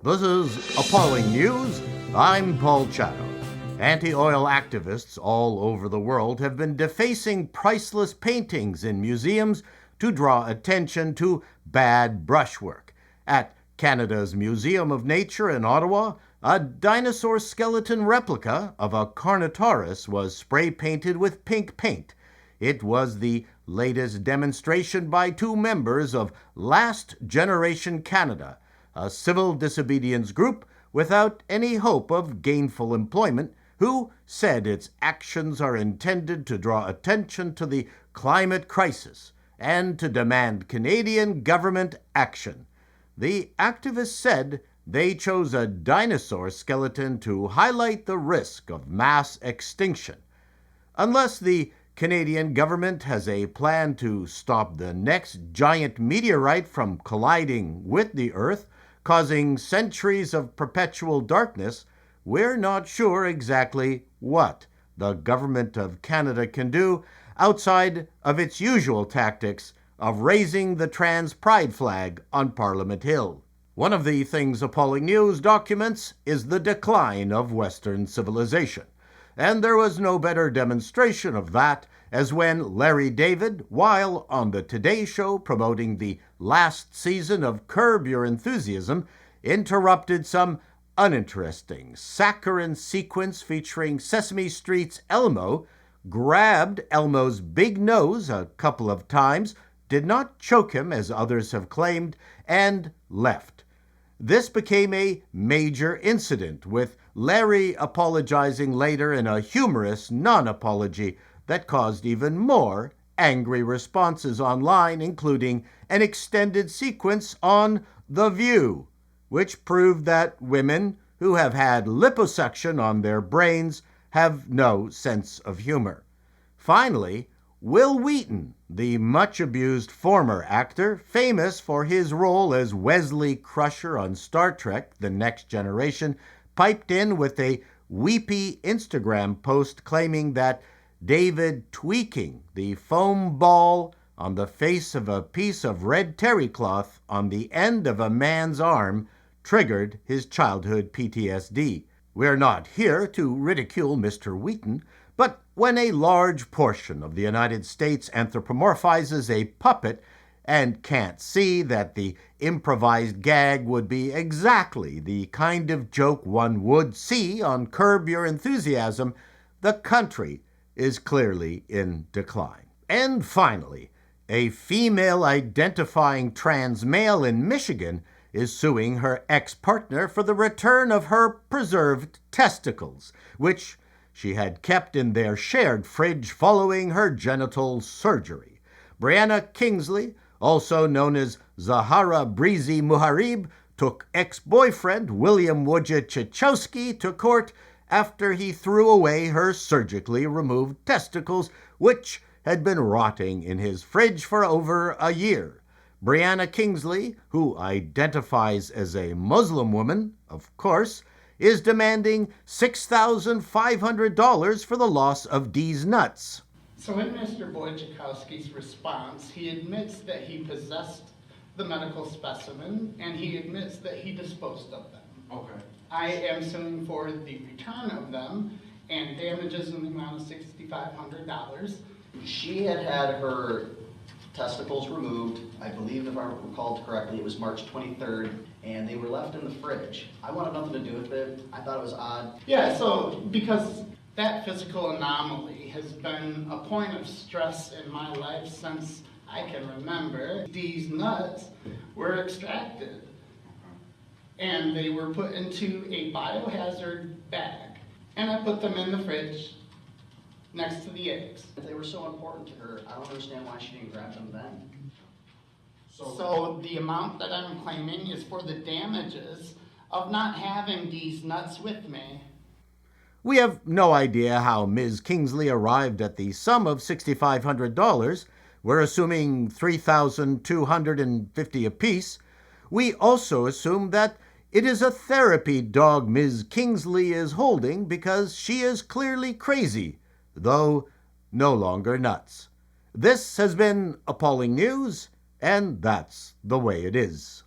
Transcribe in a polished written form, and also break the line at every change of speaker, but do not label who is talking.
This is Appalling News. I'm Paul Chatto. Anti-oil activists all over the world have been defacing priceless paintings in museums to draw attention to bad brushwork. At Canada's Museum of Nature in Ottawa, a dinosaur skeleton replica of a Carnotaurus was spray-painted with pink paint. It was the latest demonstration by two members of Last Generation Canada, a civil disobedience group without any hope of gainful employment, who said its actions are intended to draw attention to the climate crisis and to demand Canadian government action. The activists said they chose a dinosaur skeleton to highlight the risk of mass extinction. Unless the Canadian government has a plan to stop the next giant meteorite from colliding with the Earth, causing centuries of perpetual darkness, we're not sure exactly what the Government of Canada can do outside of its usual tactics of raising the trans pride flag on Parliament Hill. One of the things Appalling News documents is the decline of Western civilization. And there was no better demonstration of that as when Larry David, while on the Today Show promoting the last season of Curb Your Enthusiasm, interrupted some uninteresting saccharine sequence featuring Sesame Street's Elmo, grabbed Elmo's big nose a couple of times, did not choke him as others have claimed, and left. This became a major incident, with Larry apologizing later in a humorous non-apology that caused even more angry responses online, including an extended sequence on The View, which proved that women who have had liposuction on their brains have no sense of humor. Finally, Will Wheaton, the much-abused former actor, famous for his role as Wesley Crusher on Star Trek: The Next Generation, piped in with a weepy Instagram post claiming that David tweaking the foam ball on the face of a piece of red terry cloth on the end of a man's arm triggered his childhood PTSD. We're not here to ridicule Mr. Wheaton, but when a large portion of the United States anthropomorphizes a puppet and can't see that the improvised gag would be exactly the kind of joke one would see on Curb Your Enthusiasm, the country is clearly in decline. And finally, a female-identifying trans male in Michigan is suing her ex-partner for the return of her preserved testicles, which she had kept in their shared fridge following her genital surgery. Brianna Kingsley, also known as Zahara Breezy Muharib, took ex-boyfriend William Wojciechowski to court after he threw away her surgically removed testicles, which had been rotting in his fridge for over a year. Brianna Kingsley, who identifies as a Muslim woman, of course, is demanding $6,500 for the loss of Dee's nuts.
So in Mr. Wojciechowski's response, he admits that he possessed the medical specimen, and he admits that he disposed of them.
Okay.
I am suing for the return of them and damages in the amount of $6,500.
She had her testicles removed. I believe, if I recall correctly, it was March 23rd, and they were left in the fridge. I wanted nothing to do with it. I thought it was odd.
Yeah, so because that physical anomaly has been a point of stress in my life since I can remember. These nuts were extracted, and they were put into a biohazard bag, and I put them in the fridge next to the eggs.
If they were so important to her, I don't understand why she didn't grab them then.
So the amount that I'm claiming is for the damages of not having these nuts with me.
We have no idea how Ms. Kingsley arrived at the sum of $6,500. We're assuming $3,250 apiece. We also assume that it is a therapy dog Ms. Kingsley is holding because she is clearly crazy, though no longer nuts. This has been Appalling News, and that's the way it is.